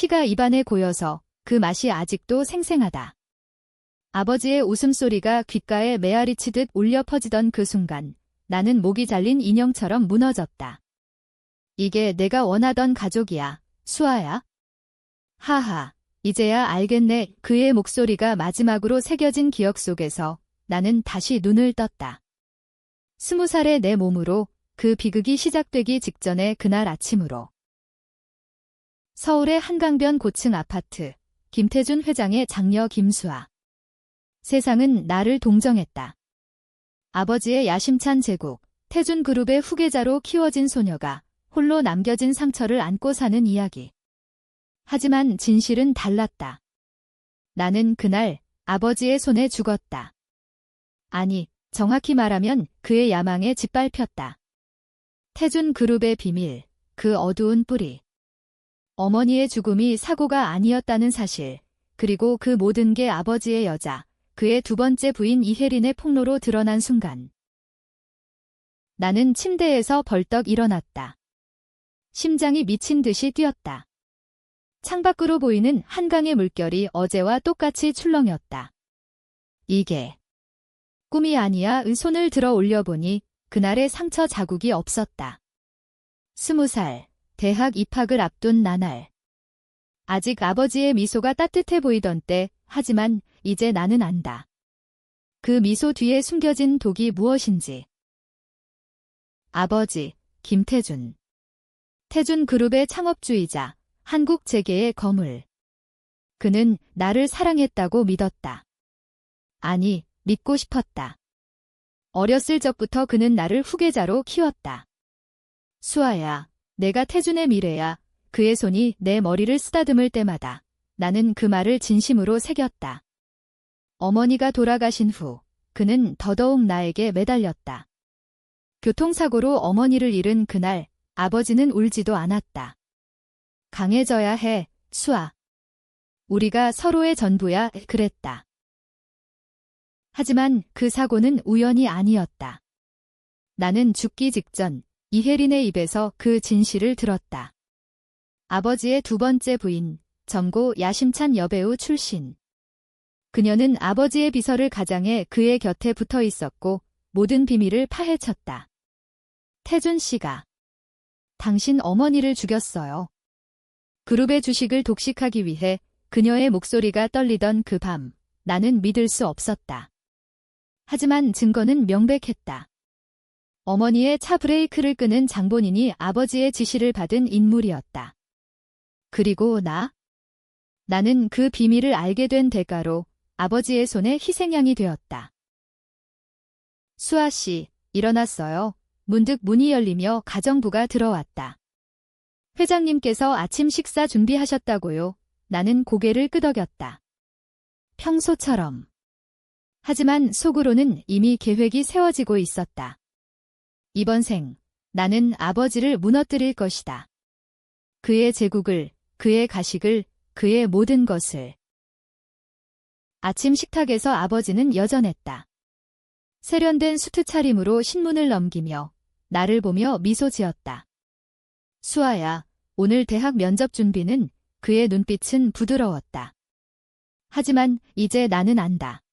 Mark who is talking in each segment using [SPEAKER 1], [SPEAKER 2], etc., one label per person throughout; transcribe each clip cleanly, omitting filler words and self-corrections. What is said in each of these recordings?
[SPEAKER 1] 피가 입안에 고여서 그 맛이 아직도 생생하다. 아버지의 웃음소리가 귓가에 메아리치듯 울려 퍼지던 그 순간 나는 목이 잘린 인형처럼 무너졌다. 이게 내가 원하던 가족이야, 수아야? 하하, 이제야 알겠네. 그의 목소리가 마지막으로 새겨진 기억 속에서 나는 다시 눈을 떴다. 20살의 내 몸으로 그 비극이 시작되기 직전의 그날 아침으로. 서울의 한강변 고층 아파트, 김태준 회장의 장녀 김수아. 세상은 나를 동정했다. 아버지의 야심찬 제국, 태준그룹의 후계자로 키워진 소녀가 홀로 남겨진 상처를 안고 사는 이야기. 하지만 진실은 달랐다. 나는 그날 아버지의 손에 죽었다. 아니, 정확히 말하면 그의 야망에 짓밟혔다. 태준그룹의 비밀, 그 어두운 뿌리. 어머니의 죽음이 사고가 아니었다는 사실, 그리고 그 모든 게 아버지의 여자, 그의 두 번째 부인 이혜린의 폭로로 드러난 순간. 나는 침대에서 벌떡 일어났다. 심장이 미친 듯이 뛰었다. 창밖으로 보이는 한강의 물결이 어제와 똑같이 출렁였다. 이게 꿈이 아니야. 손을 들어 올려보니 그날의 상처 자국이 없었다. 20살, 대학 입학을 앞둔 나날. 아직 아버지의 미소가 따뜻해 보이던 때, 하지만 이제 나는 안다. 그 미소 뒤에 숨겨진 독이 무엇인지. 아버지, 김태준. 태준그룹의 창업주이자 한국 재계의 거물. 그는 나를 사랑했다고 믿었다. 아니, 믿고 싶었다. 어렸을 적부터 그는 나를 후계자로 키웠다. 수아야, 내가 태준의 미래야. 그의 손이 내 머리를 쓰다듬을 때마다 나는 그 말을 진심으로 새겼다. 어머니가 돌아가신 후 그는 더더욱 나에게 매달렸다. 교통사고로 어머니를 잃은 그날 아버지는 울지도 않았다. 강해져야 해, 수아. 우리가 서로의 전부야, 그랬다. 하지만 그 사고는 우연이 아니었다. 나는 죽기 직전 이혜린의 입에서 그 진실을 들었다. 아버지의 두 번째 부인, 점고 야심찬 여배우 출신. 그녀는 아버지의 비서를 가장해 그의 곁에 붙어 있었고 모든 비밀을 파헤쳤다. 태준 씨가 당신 어머니를 죽였어요. 그룹의 주식을 독식하기 위해 그녀의 목소리가 떨리던 그 밤, 나는 믿을 수 없었다. 하지만 증거는 명백했다. 어머니의 차 브레이크를 끄는 장본인이 아버지의 지시를 받은 인물이었다. 그리고 나는 그 비밀을 알게 된 대가로 아버지의 손에 희생양이 되었다. 수아 씨, 일어났어요. 문득 문이 열리며 가정부가 들어왔다. 회장님께서 아침 식사 준비하셨다고요. 나는 고개를 끄덕였다. 평소처럼. 하지만 속으로는 이미 계획이 세워지고 있었다. 이번 생, 나는 아버지를 무너뜨릴 것이다. 그의 제국을, 그의 가식을, 그의 모든 것을. 아침 식탁에서 아버지는 여전했다. 세련된 수트 차림으로 신문을 넘기며 나를 보며 미소 지었다. 수아야, 오늘 대학 면접 준비는. 그의 눈빛은 부드러웠다. 하지만 이제 나는 안다.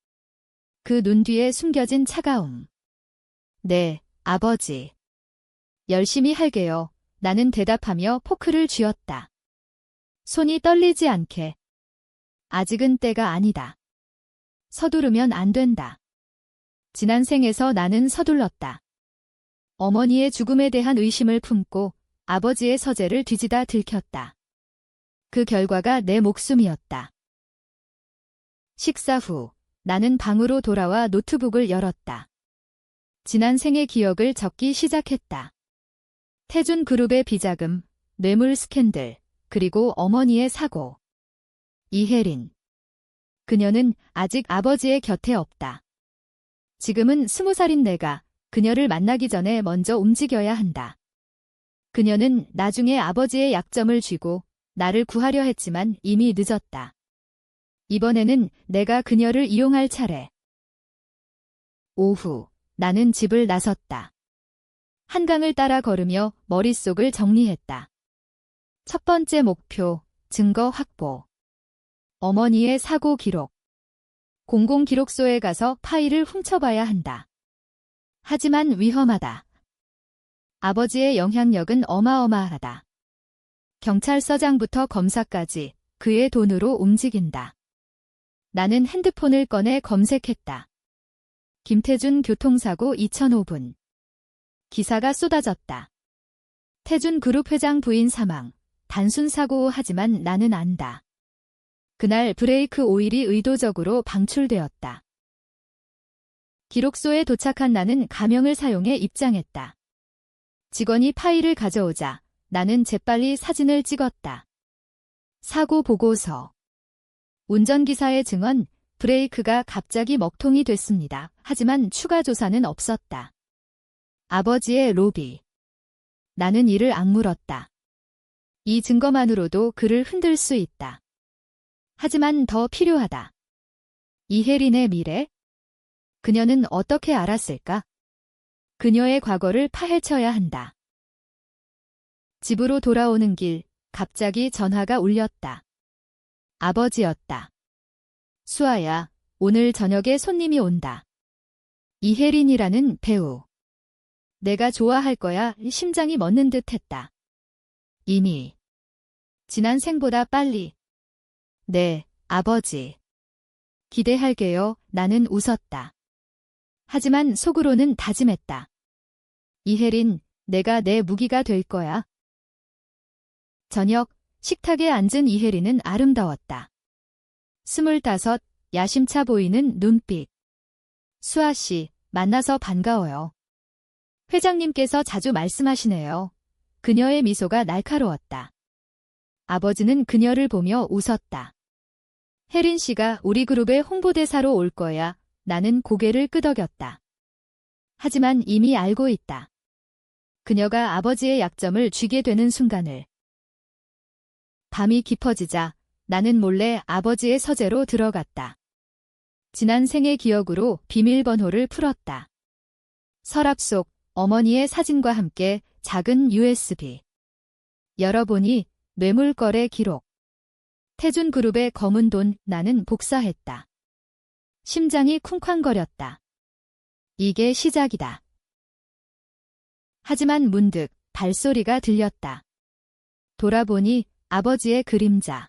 [SPEAKER 1] 그 눈 뒤에 숨겨진 차가움. 네, 아버지. 열심히 할게요. 나는 대답하며 포크를 쥐었다. 손이 떨리지 않게. 아직은 때가 아니다. 서두르면 안 된다. 지난 생에서 나는 서둘렀다. 어머니의 죽음에 대한 의심을 품고 아버지의 서재를 뒤지다 들켰다. 그 결과가 내 목숨이었다. 식사 후 나는 방으로 돌아와 노트북을 열었다. 지난 생의 기억을 적기 시작했다. 태준그룹의 비자금, 뇌물 스캔들, 그리고 어머니의 사고. 이혜린. 그녀는 아직 아버지의 곁에 없다. 지금은 20살인 내가 그녀를 만나기 전에 먼저 움직여야 한다. 그녀는 나중에 아버지의 약점을 쥐고 나를 구하려 했지만 이미 늦었다. 이번에는 내가 그녀를 이용할 차례. 오후, 나는 집을 나섰다. 한강을 따라 걸으며 머릿속을 정리했다. 첫 번째 목표, 증거 확보. 어머니의 사고 기록. 공공기록소에 가서 파일을 훔쳐봐야 한다. 하지만 위험하다. 아버지의 영향력은 어마어마하다. 경찰서장부터 검사까지 그의 돈으로 움직인다. 나는 핸드폰을 꺼내 검색했다. 김태준 교통사고 2005분. 기사가 쏟아졌다. 태준 그룹 회장 부인 사망. 단순 사고 하지만 나는 안다. 그날 브레이크 오일이 의도적으로 방출되었다. 기록소에 도착한 나는 가명을 사용해 입장했다. 직원이 파일을 가져오자 나는 재빨리 사진을 찍었다. 사고 보고서. 운전기사의 증언, 브레이크가 갑자기 먹통이 됐습니다. 하지만 추가 조사는 없었다. 아버지의 로비. 나는 이를 악물었다. 이 증거만으로도 그를 흔들 수 있다. 하지만 더 필요하다. 이혜린의 미래? 그녀는 어떻게 알았을까? 그녀의 과거를 파헤쳐야 한다. 집으로 돌아오는 길, 갑자기 전화가 울렸다. 아버지였다. 수아야, 오늘 저녁에 손님이 온다. 이혜린이라는 배우. 내가 좋아할 거야. 심장이 멎는 듯 했다. 이미. 지난 생보다 빨리. 네, 아버지. 기대할게요. 나는 웃었다. 하지만 속으로는 다짐했다. 이혜린, 내가 내 무기가 될 거야. 저녁, 식탁에 앉은 이혜린은 아름다웠다. 25, 야심차 보이는 눈빛. 수아씨, 만나서 반가워요. 회장님께서 자주 말씀하시네요. 그녀의 미소가 날카로웠다. 아버지는 그녀를 보며 웃었다. 혜린 씨가 우리 그룹의 홍보대사로 올 거야. 나는 고개를 끄덕였다. 하지만 이미 알고 있다. 그녀가 아버지의 약점을 쥐게 되는 순간을. 밤이 깊어지자 나는 몰래 아버지의 서재로 들어갔다. 지난 생의 기억으로 비밀번호를 풀었다. 서랍 속 어머니의 사진과 함께 작은 USB. 열어보니 뇌물거래 기록. 태준 그룹의 검은 돈. 나는 복사했다. 심장이 쿵쾅거렸다. 이게 시작이다. 하지만 문득 발소리가 들렸다. 돌아보니 아버지의 그림자.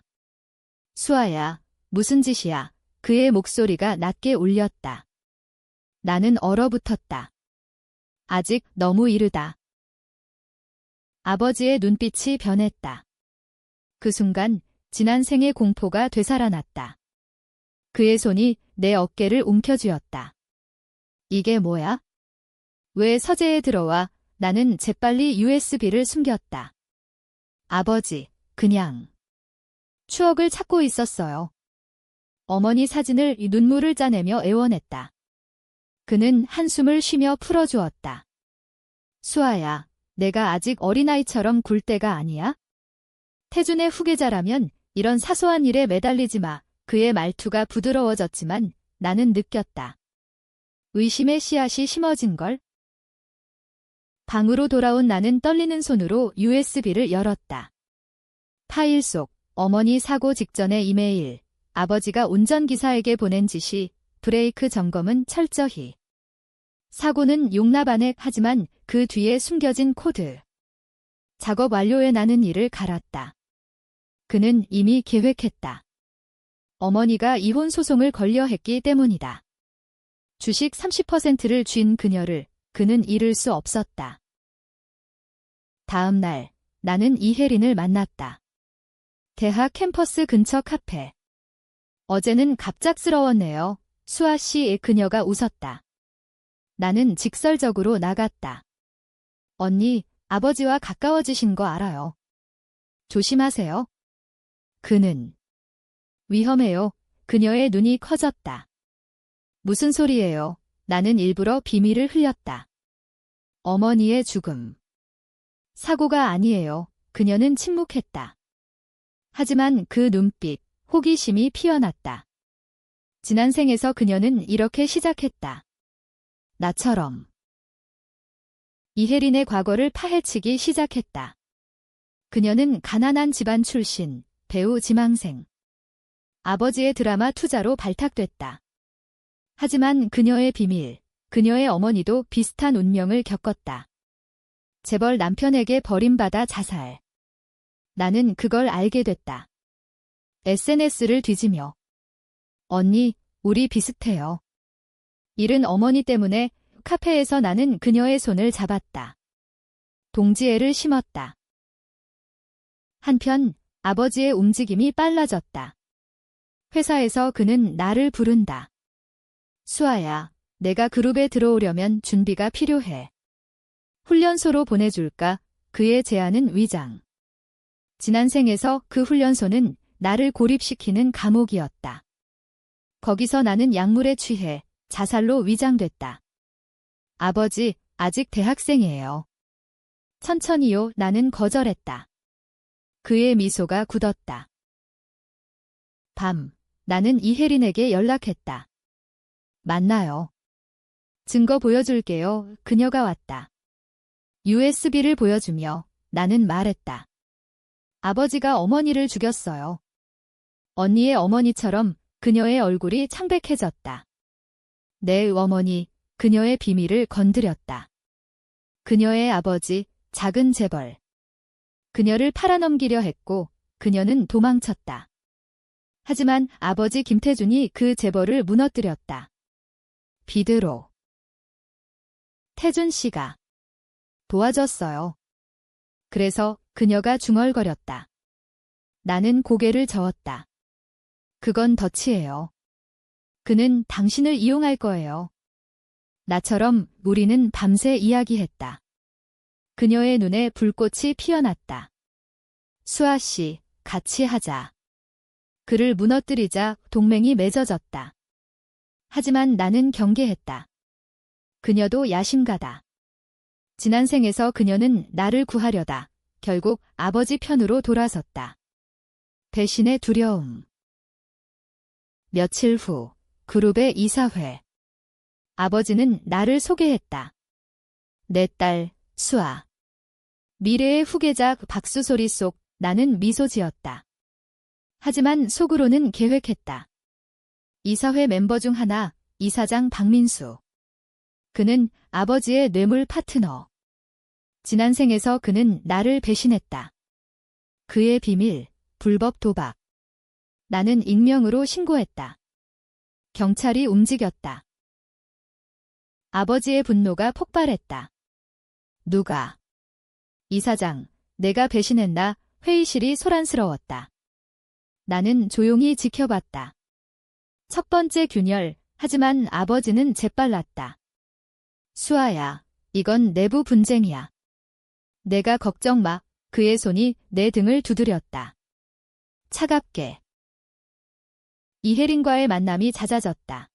[SPEAKER 1] 수아야, 무슨 짓이야. 그의 목소리가 낮게 울렸다. 나는 얼어붙었다. 아직 너무 이르다. 아버지의 눈빛이 변했다. 그 순간 지난 생의 공포가 되살아났다. 그의 손이 내 어깨를 움켜쥐었다. 이게 뭐야? 왜 서재에 들어와? 나는 재빨리 USB를 숨겼다. 아버지, 그냥 추억을 찾고 있었어요. 어머니 사진을 눈물을 짜내며 애원했다. 그는 한숨을 쉬며 풀어주었다. 수아야, 내가 아직 어린아이처럼 굴 때가 아니야? 태준의 후계자라면 이런 사소한 일에 매달리지 마. 그의 말투가 부드러워졌지만 나는 느꼈다. 의심의 씨앗이 심어진걸? 방으로 돌아온 나는 떨리는 손으로 USB를 열었다. 파일 속 어머니 사고 직전의 이메일, 아버지가 운전기사에게 보낸 지시, 브레이크 점검은 철저히. 사고는 용납 안에 하지만 그 뒤에 숨겨진 코드. 작업 완료에 나는 이를 갈았다. 그는 이미 계획했다. 어머니가 이혼 소송을 걸려 했기 때문이다. 주식 30%를 쥔 그녀를 그는 잃을 수 없었다. 다음 날 나는 이혜린을 만났다. 대학 캠퍼스 근처 카페. 어제는 갑작스러웠네요. 수아 씨. 그녀가 웃었다. 나는 직설적으로 나갔다. 언니, 아버지와 가까워지신 거 알아요. 조심하세요. 그는 위험해요. 그녀의 눈이 커졌다. 무슨 소리예요? 나는 일부러 비밀을 흘렸다. 어머니의 죽음. 사고가 아니에요. 그녀는 침묵했다. 하지만 그 눈빛, 호기심이 피어났다. 지난 생에서 그녀는 이렇게 시작했다. 나처럼. 이혜린의 과거를 파헤치기 시작했다. 그녀는 가난한 집안 출신, 배우 지망생. 아버지의 드라마 투자로 발탁됐다. 하지만 그녀의 비밀, 그녀의 어머니도 비슷한 운명을 겪었다. 재벌 남편에게 버림받아 자살. 나는 그걸 알게 됐다. SNS를 뒤지며. 언니, 우리 비슷해요. 잃은 어머니 때문에 카페에서 나는 그녀의 손을 잡았다. 동지애를 심었다. 한편 아버지의 움직임이 빨라졌다. 회사에서 그는 나를 부른다. 수아야, 내가 그룹에 들어오려면 준비가 필요해. 훈련소로 보내줄까? 그의 제안은 위장. 지난 생에서 그 훈련소는 나를 고립시키는 감옥이었다. 거기서 나는 약물에 취해 자살로 위장됐다. 아버지, 아직 대학생이에요. 천천히요. 나는 거절했다. 그의 미소가 굳었다. 밤, 나는 이혜린에게 연락했다. 만나요. 증거 보여줄게요. 그녀가 왔다. USB를 보여주며 나는 말했다. 아버지가 어머니를 죽였어요. 언니의 어머니처럼 그녀의 얼굴이 창백해졌다. 내 어머니, 그녀의 비밀을 건드렸다. 그녀의 아버지, 작은 재벌. 그녀를 팔아넘기려 했고 그녀는 도망쳤다. 하지만 아버지 김태준이 그 재벌을 무너뜨렸다. 비드로. 태준 씨가 도와줬어요. 그래서 그녀가 중얼거렸다. 나는 고개를 저었다. 그건 덫이에요. 그는 당신을 이용할 거예요. 나처럼 우리는 밤새 이야기했다. 그녀의 눈에 불꽃이 피어났다. 수아 씨, 같이 하자. 그를 무너뜨리자 동맹이 맺어졌다. 하지만 나는 경계했다. 그녀도 야심가다. 지난 생에서 그녀는 나를 구하려다 결국 아버지 편으로 돌아섰다. 배신의 두려움. 며칠 후 그룹의 이사회. 아버지는 나를 소개했다. 내 딸 수아. 미래의 후계자 박수 소리 속 나는 미소 지었다. 하지만 속으로는 계획했다. 이사회 멤버 중 하나, 이사장 박민수. 그는 아버지의 뇌물 파트너. 지난 생에서 그는 나를 배신했다. 그의 비밀, 불법 도박. 나는 익명으로 신고했다. 경찰이 움직였다. 아버지의 분노가 폭발했다. 누가? 이사장, 내가 배신했나? 회의실이 소란스러웠다. 나는 조용히 지켜봤다. 첫 번째 균열, 하지만 아버지는 재빨랐다. 수아야, 이건 내부 분쟁이야. 내가 걱정 마. 그의 손이 내 등을 두드렸다. 차갑게. 이혜린과의 만남이 잦아졌다.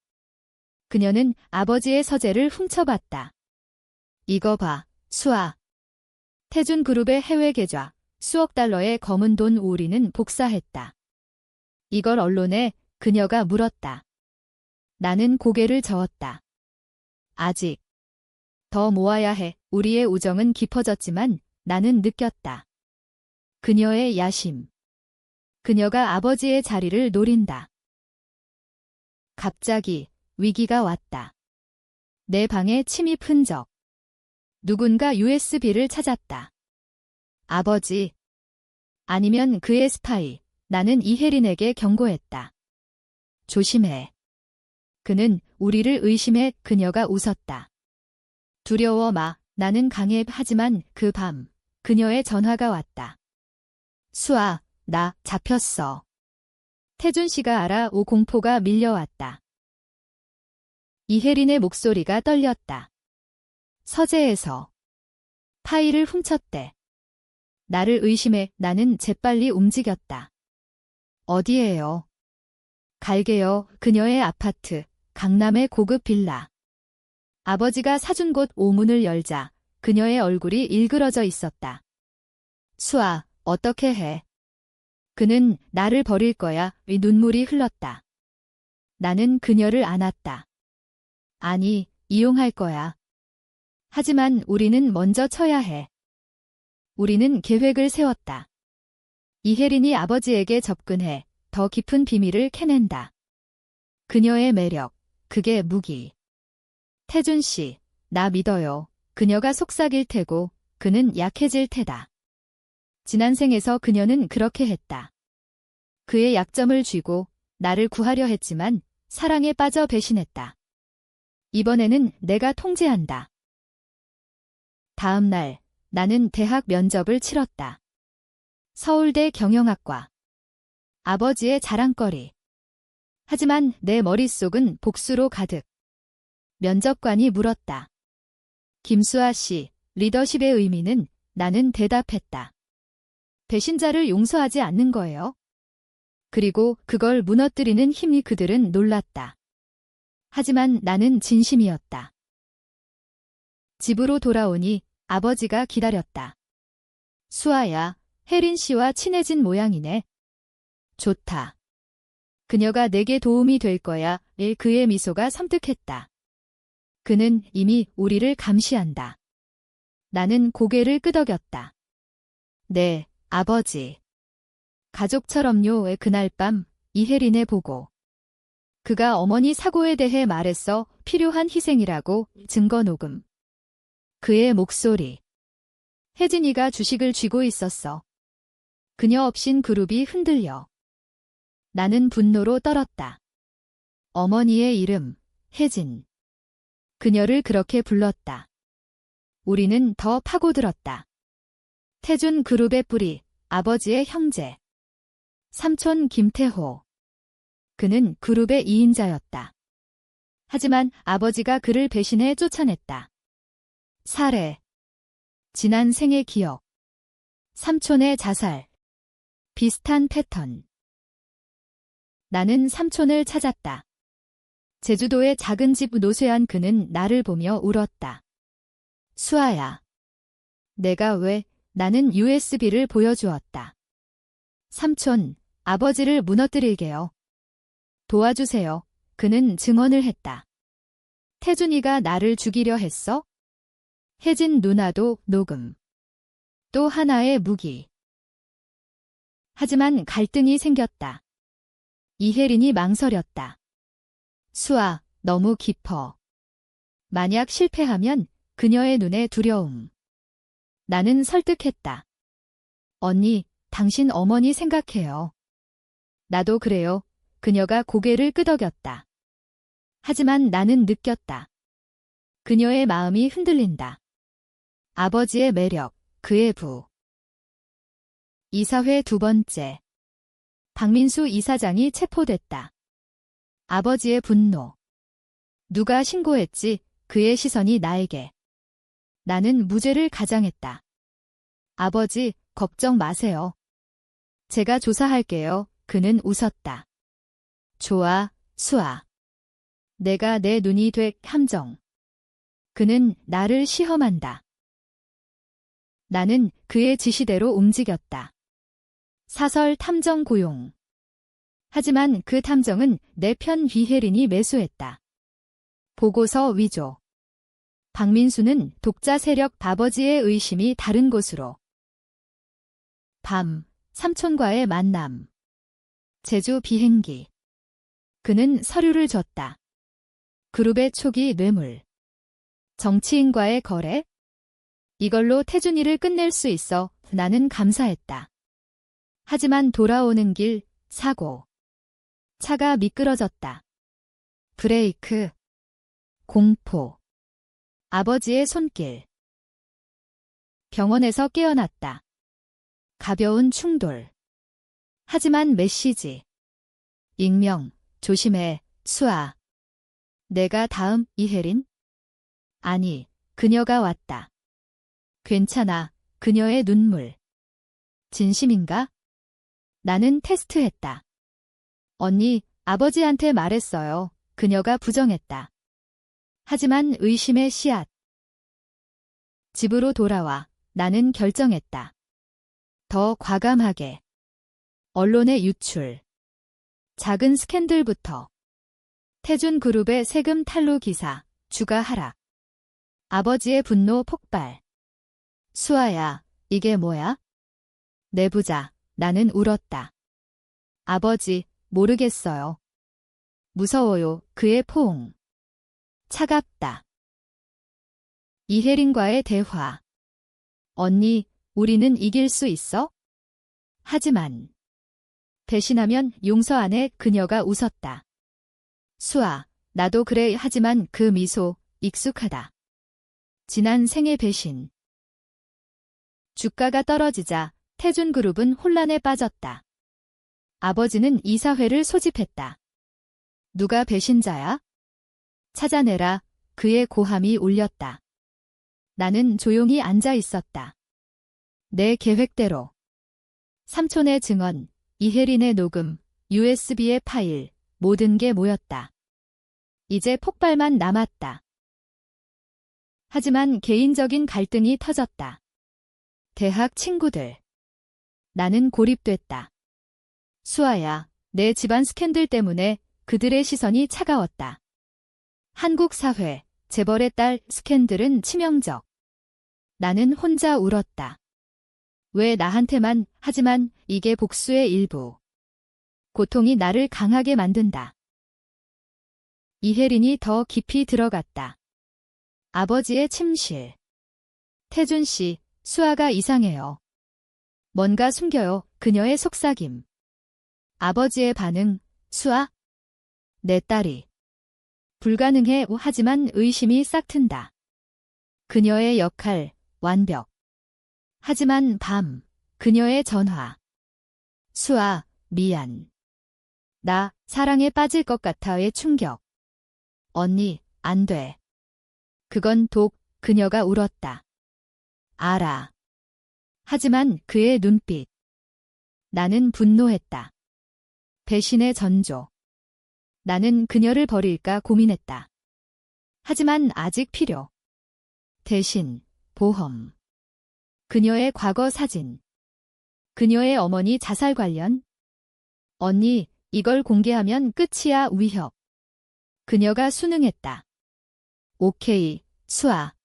[SPEAKER 1] 그녀는 아버지의 서재를 훔쳐봤다. 이거 봐, 수아. 태준 그룹의 해외 계좌, 수억 달러의 검은 돈 우리는 복사했다. 이걸 언론에 그녀가 물었다. 나는 고개를 저었다. 아직 더 모아야 해. 우리의 우정은 깊어졌지만 나는 느꼈다. 그녀의 야심. 그녀가 아버지의 자리를 노린다. 갑자기 위기가 왔다. 내 방에 침입 흔적. 누군가 USB를 찾았다. 아버지. 아니면 그의 스파이. 나는 이혜린에게 경고했다. 조심해. 그는 우리를 의심해. 그녀가 웃었다. 두려워 마. 나는 강해. 하지만 그 밤 그녀의 전화가 왔다. 수아, 나 잡혔어. 태준 씨가 알아. 오 공포가 밀려왔다. 이혜린의 목소리가 떨렸다. 서재에서 파일을 훔쳤대. 나를 의심해. 나는 재빨리 움직였다. 어디에요? 갈게요. 그녀의 아파트, 강남의 고급 빌라. 아버지가 사준 곳. 오문을 열자 그녀의 얼굴이 일그러져 있었다. 수아, 어떻게 해? 그는 나를 버릴 거야. 눈물이 흘렀다. 나는 그녀를 안았다. 아니, 이용할 거야. 하지만 우리는 먼저 쳐야 해. 우리는 계획을 세웠다. 이혜린이 아버지에게 접근해 더 깊은 비밀을 캐낸다. 그녀의 매력, 그게 무기. 태준 씨, 나 믿어요. 그녀가 속삭일 테고 그는 약해질 테다. 지난 생에서 그녀는 그렇게 했다. 그의 약점을 쥐고 나를 구하려 했지만 사랑에 빠져 배신했다. 이번에는 내가 통제한다. 다음 날 나는 대학 면접을 치렀다. 서울대 경영학과. 아버지의 자랑거리. 하지만 내 머릿속은 복수로 가득. 면접관이 물었다. 김수아 씨, 리더십의 의미는? 나는 대답했다. 배신자를 용서하지 않는 거예요. 그리고 그걸 무너뜨리는 힘이. 그들은 놀랐다. 하지만 나는 진심이었다. 집으로 돌아오니 아버지가 기다렸다. 수아야, 혜린 씨와 친해진 모양이네. 좋다. 그녀가 내게 도움이 될 거야. 그의 미소가 섬뜩했다. 그는 이미 우리를 감시한다. 나는 고개를 끄덕였다. 네, 아버지. 가족처럼요. 그날 밤 이혜린에 보고. 그가 어머니 사고에 대해 말했어. 필요한 희생이라고. 증거 녹음. 그의 목소리. 혜진이가 주식을 쥐고 있었어. 그녀 없인 그룹이 흔들려. 나는 분노로 떨었다. 어머니의 이름, 혜진. 그녀를 그렇게 불렀다. 우리는 더 파고들었다. 태준 그룹의 뿌리, 아버지의 형제. 삼촌 김태호. 그는 그룹의 2인자였다. 하지만 아버지가 그를 배신해 쫓아냈다. 살해. 지난 생의 기억. 삼촌의 자살. 비슷한 패턴. 나는 삼촌을 찾았다. 제주도의 작은 집 노쇠한 그는 나를 보며 울었다. 수아야. 내가 왜? 나는 USB를 보여주었다. 삼촌, 아버지를 무너뜨릴게요. 도와주세요. 그는 증언을 했다. 태준이가 나를 죽이려 했어? 혜진 누나도 녹음. 또 하나의 무기. 하지만 갈등이 생겼다. 이혜린이 망설였다. 수아, 너무 깊어. 만약 실패하면 그녀의 눈에 두려움. 나는 설득했다. 언니, 당신 어머니 생각해요. 나도 그래요. 그녀가 고개를 끄덕였다. 하지만 나는 느꼈다. 그녀의 마음이 흔들린다. 아버지의 매력, 그의 부. 이사회 두 번째. 박민수 이사장이 체포됐다. 아버지의 분노. 누가 신고했지? 그의 시선이 나에게. 나는 무죄를 가장했다. 아버지, 걱정 마세요. 제가 조사할게요. 그는 웃었다. 좋아, 수아. 내가 내 눈이 돼. 함정. 그는 나를 시험한다. 나는 그의 지시대로 움직였다. 사설 탐정 고용. 하지만 그 탐정은 내 편 이혜린이 매수했다. 보고서 위조. 박민수는 독자 세력. 아버지의 의심이 다른 곳으로. 밤, 삼촌과의 만남. 제주 비행기. 그는 서류를 줬다. 그룹의 초기 뇌물. 정치인과의 거래? 이걸로 태준이를 끝낼 수 있어. 나는 감사했다. 하지만 돌아오는 길, 사고. 차가 미끄러졌다. 브레이크. 공포. 아버지의 손길. 병원에서 깨어났다. 가벼운 충돌. 하지만 메시지. 익명, 조심해, 수아. 내가 다음, 이혜린? 아니, 그녀가 왔다. 괜찮아, 그녀의 눈물. 진심인가? 나는 테스트했다. 언니, 아버지한테 말했어요. 그녀가 부정했다. 하지만 의심의 씨앗. 집으로 돌아와 나는 결정했다. 더 과감하게. 언론의 유출. 작은 스캔들부터. 태준 그룹의 세금 탈루 기사, 주가 하락. 아버지의 분노 폭발. 수아야, 이게 뭐야? 내부자, 나는 울었다. 아버지, 모르겠어요. 무서워요. 그의 포옹. 차갑다. 이혜린과의 대화. 언니, 우리는 이길 수 있어? 하지만. 배신하면 용서 안 해. 그녀가 웃었다. 수아, 나도 그래. 하지만 그 미소, 익숙하다. 지난 생의 배신. 주가가 떨어지자 태준그룹은 혼란에 빠졌다. 아버지는 이사회를 소집했다. 누가 배신자야? 찾아내라. 그의 고함이 울렸다. 나는 조용히 앉아 있었다. 내 계획대로. 삼촌의 증언, 이혜린의 녹음, USB의 파일, 모든 게 모였다. 이제 폭발만 남았다. 하지만 개인적인 갈등이 터졌다. 대학 친구들. 나는 고립됐다. 수아야, 내 집안 스캔들 때문에 그들의 시선이 차가웠다. 한국 사회, 재벌의 딸 스캔들은 치명적. 나는 혼자 울었다. 왜 나한테만, 하지만 이게 복수의 일부. 고통이 나를 강하게 만든다. 이혜린이 더 깊이 들어갔다. 아버지의 침실. 태준 씨, 수아가 이상해요. 뭔가 숨겨요. 그녀의 속삭임. 아버지의 반응, 수아? 내 딸이. 불가능해. 하지만 의심이 싹튼다. 그녀의 역할, 완벽. 하지만 밤, 그녀의 전화. 수아, 미안. 나 사랑에 빠질 것 같아의 충격. 언니, 안 돼. 그건 독. 그녀가 울었다. 알아. 하지만 그의 눈빛. 나는 분노했다. 배신의 전조. 나는 그녀를 버릴까 고민했다. 하지만 아직 필요. 대신, 보험. 그녀의 과거 사진. 그녀의 어머니 자살 관련. 언니, 이걸 공개하면 끝이야. 위협. 그녀가 순응했다. 오케이, 수아.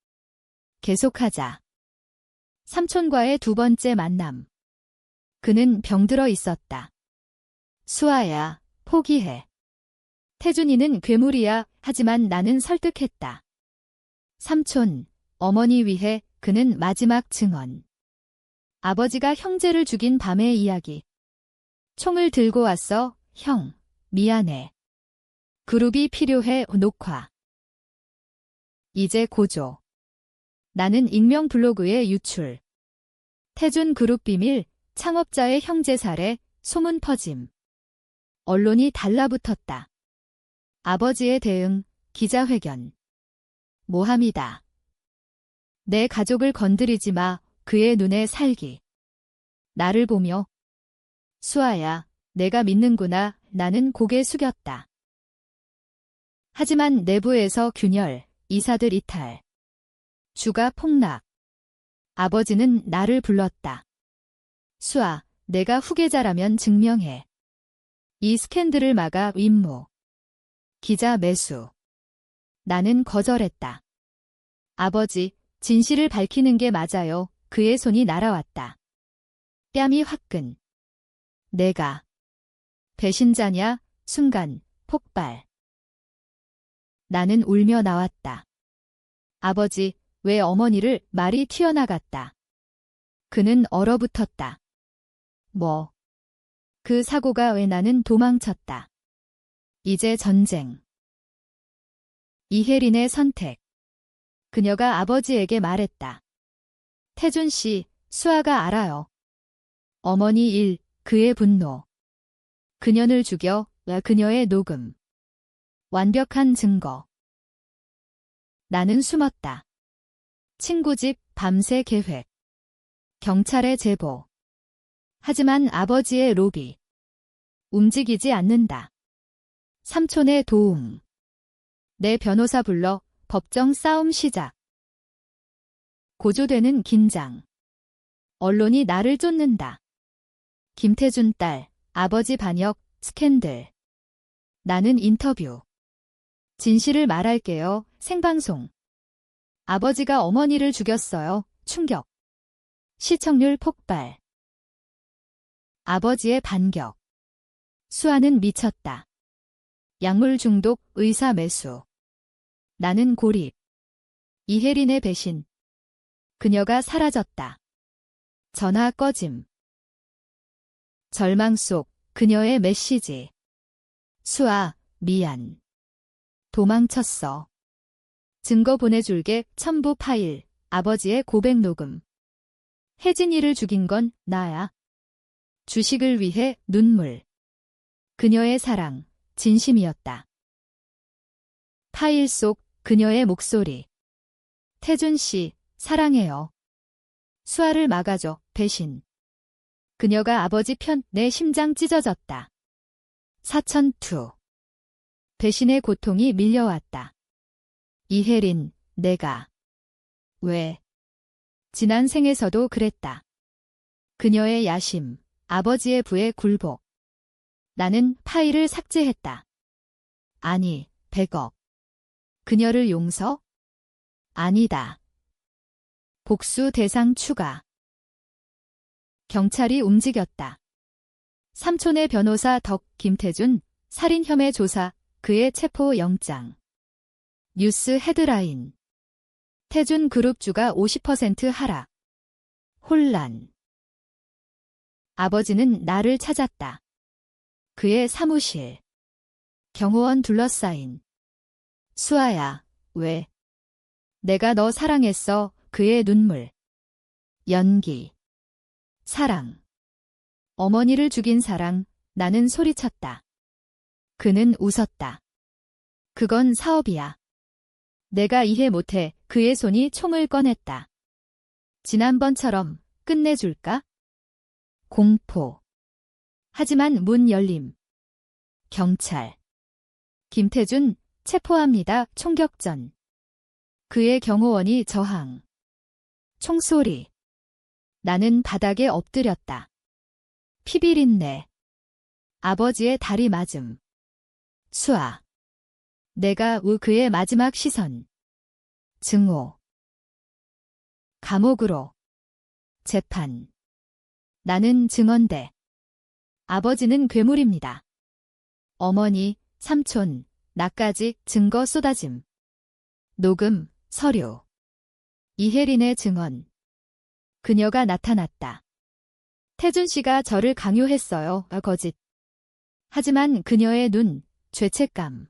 [SPEAKER 1] 계속하자. 삼촌과의 두 번째 만남. 그는 병들어 있었다. 수아야, 포기해. 태준이는 괴물이야. 하지만 나는 설득했다. 삼촌, 어머니 위해. 그는 마지막 증언. 아버지가 형제를 죽인 밤의 이야기. 총을 들고 왔어. 형, 미안해. 그룹이 필요해. 녹화. 이제 고조. 나는 익명 블로그에 유출. 태준 그룹 비밀, 창업자의 형제 살해, 소문 퍼짐. 언론이 달라붙었다. 아버지의 대응, 기자회견. 모함이다. 내 가족을 건드리지 마. 그의 눈에 살기. 나를 보며. 수아야, 내가 믿는구나. 나는 고개 숙였다. 하지만 내부에서 균열, 이사들 이탈. 주가 폭락. 아버지는 나를 불렀다. 수아, 내가 후계자라면 증명해. 이 스캔들을 막아. 임무. 기자 매수. 나는 거절했다. 아버지, 진실을 밝히는 게 맞아요. 그의 손이 날아왔다. 뺨이 화끈. 내가 배신자냐? 순간, 폭발. 나는 울며 나왔다. 아버지, 왜 어머니를? 말이 튀어나갔다. 그는 얼어붙었다. 뭐? 그 사고가 왜? 나는 도망쳤다. 이제 전쟁. 이혜린의 선택. 그녀가 아버지에게 말했다. 태준 씨, 수아가 알아요. 어머니 일, 그의 분노. 그녀를 죽여. 그녀의 녹음. 완벽한 증거. 나는 숨었다. 친구 집, 밤새 계획. 경찰에 제보. 하지만 아버지의 로비. 움직이지 않는다. 삼촌의 도움. 내 변호사 불러. 법정 싸움 시작. 고조되는 긴장. 언론이 나를 쫓는다. 김태준 딸, 아버지 반역, 스캔들. 나는 인터뷰. 진실을 말할게요. 생방송. 아버지가 어머니를 죽였어요. 충격. 시청률 폭발. 아버지의 반격. 수아는 미쳤다. 약물 중독, 의사 매수. 나는 고립. 이혜린의 배신. 그녀가 사라졌다. 전화 꺼짐. 절망 속 그녀의 메시지. 수아, 미안. 도망쳤어. 증거 보내줄게. 첨부 파일. 아버지의 고백 녹음. 혜진이를 죽인 건 나야. 주식을 위해 눈물. 그녀의 사랑, 진심이었다. 파일 속 그녀의 목소리. 태준 씨, 사랑해요. 수아를 막아줘. 배신. 그녀가 아버지 편. 내 심장 찢어졌다. 사천투. 배신의 고통이 밀려왔다. 이혜린, 내가. 왜? 지난 생에서도 그랬다. 그녀의 야심, 아버지의 부의 굴복. 나는 파일을 삭제했다. 아니, 100억. 그녀를 용서? 아니다. 복수 대상 추가. 경찰이 움직였다. 삼촌의 변호사 덕 김태준, 살인 혐의 조사, 그의 체포 영장. 뉴스 헤드라인. 태준 그룹주가 50% 하락. 혼란. 아버지는 나를 찾았다. 그의 사무실. 경호원 둘러싸인. 수아야, 왜? 내가 너 사랑했어. 그의 눈물. 연기. 사랑. 어머니를 죽인 사랑. 나는 소리쳤다. 그는 웃었다. 그건 사업이야. 내가 이해 못해. 그의 손이 총을 꺼냈다. 지난번처럼 끝내줄까? 공포. 하지만 문 열림. 경찰. 김태준, 체포합니다. 총격전. 그의 경호원이 저항. 총소리. 나는 바닥에 엎드렸다. 피비린내. 아버지의 다리 맞음. 수아. 내가 그의 마지막 시선. 증오. 감옥으로. 재판. 나는 증언대. 아버지는 괴물입니다. 어머니, 삼촌, 나까지 증거 쏟아짐. 녹음, 서류. 이혜린의 증언. 그녀가 나타났다. 태준 씨가 저를 강요했어요. 거짓. 하지만 그녀의 눈, 죄책감.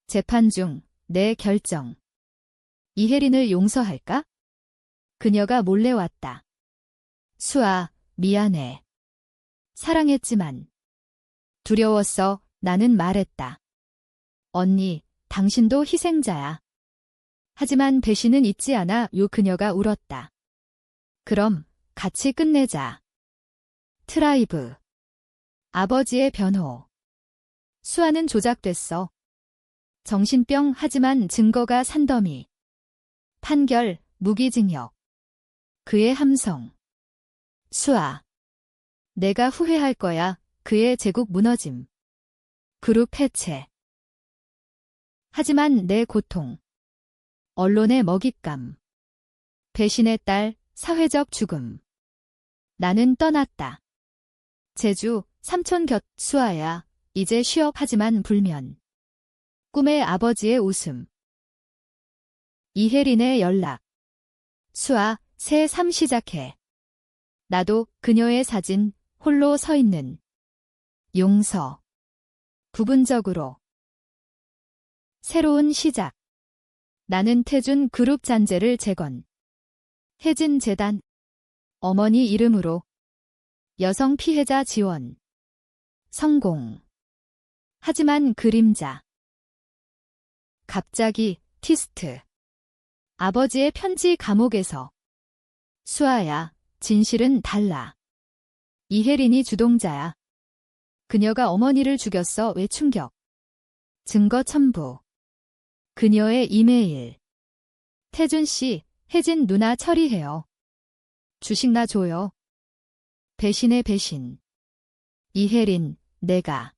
[SPEAKER 1] 재판 중, 내 결정. 이혜린을 용서할까? 그녀가 몰래 왔다. 수아, 미안해. 사랑했지만. 두려웠어. 나는 말했다. 언니, 당신도 희생자야. 하지만 배신은 잊지 않아. 그녀가 울었다. 그럼 같이 끝내자. 트라이브. 아버지의 변호. 수아는 조작됐어. 정신병. 하지만 증거가 산더미. 판결, 무기징역. 그의 함성. 수아. 내가 후회할 거야. 그의 제국 무너짐. 그룹 해체. 하지만 내 고통. 언론의 먹잇감. 배신의 딸, 사회적 죽음. 나는 떠났다. 제주, 삼촌 곁. 수아야, 이제 쉬어. 하지만 불면. 꿈의 아버지의 웃음. 이혜린의 연락. 수아, 새 삶 시작해. 나도 그녀의 사진, 홀로 서 있는. 용서. 부분적으로. 새로운 시작. 나는 태준 그룹 잔재를 재건. 혜진 재단. 어머니 이름으로. 여성 피해자 지원. 성공. 하지만 그림자. 갑자기 티스트. 아버지의 편지. 감옥에서. 수아야, 진실은 달라. 이혜린이 주동자야. 그녀가 어머니를 죽였어. 왜? 충격. 증거 첨부. 그녀의 이메일. 태준 씨, 혜진 누나 처리해요. 주식 나 줘요. 배신의 배신. 이혜린, 내가.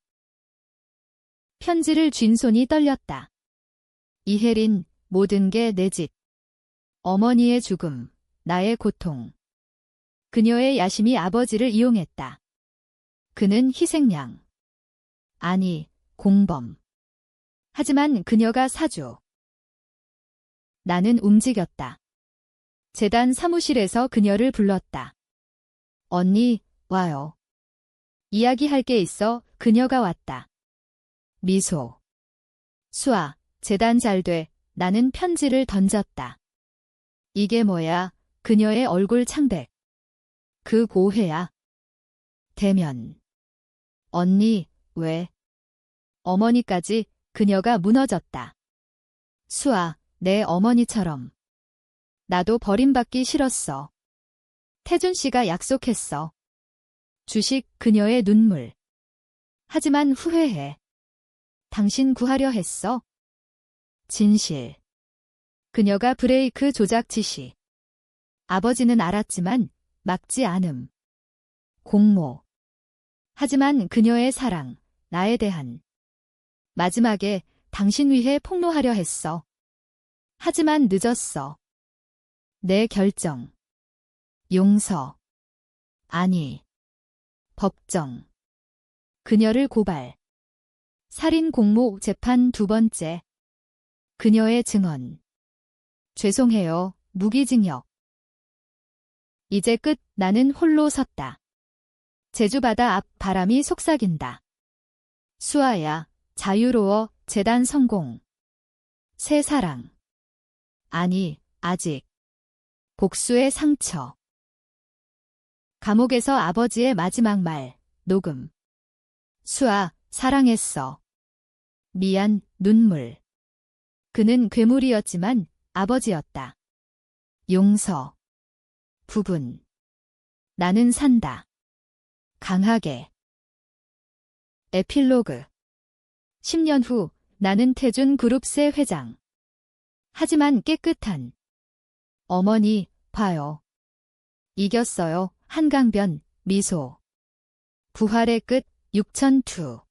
[SPEAKER 1] 편지를 쥔 손이 떨렸다. 이혜린, 모든 게 내 짓. 어머니의 죽음, 나의 고통. 그녀의 야심이 아버지를 이용했다. 그는 희생양. 아니, 공범. 하지만 그녀가 사주. 나는 움직였다. 재단 사무실에서 그녀를 불렀다. 언니, 와요. 이야기할 게 있어. 그녀가 왔다. 미소. 수아, 재단 잘 돼. 나는 편지를 던졌다. 이게 뭐야? 그녀의 얼굴 창백. 그 고해야. 대면. 언니, 왜? 어머니까지. 그녀가 무너졌다. 수아, 내 어머니처럼. 나도 버림받기 싫었어. 태준 씨가 약속했어. 주식. 그녀의 눈물. 하지만 후회해. 당신 구하려 했어? 진실. 그녀가 브레이크 조작 지시. 아버지는 알았지만 막지 않음. 공모. 하지만 그녀의 사랑, 나에 대한. 마지막에 당신 위해 폭로하려 했어. 하지만 늦었어. 내 결정. 용서. 아니. 법정. 그녀를 고발. 살인 공모 재판 두 번째. 그녀의 증언. 죄송해요. 무기징역. 이제 끝. 나는 홀로 섰다. 제주바다 앞. 바람이 속삭인다. 수아야, 자유로워. 재단 성공. 새 사랑. 아니, 아직. 복수의 상처. 감옥에서 아버지의 마지막 말. 녹음. 수아, 사랑했어. 미안. 눈물. 그는 괴물이었지만 아버지였다. 용서. 부분. 나는 산다. 강하게. 에필로그. 10년 후 나는 태준 그룹 새 회장. 하지만 깨끗한. 어머니, 봐요. 이겼어요. 한강변. 미소. 부활의 끝. 6002.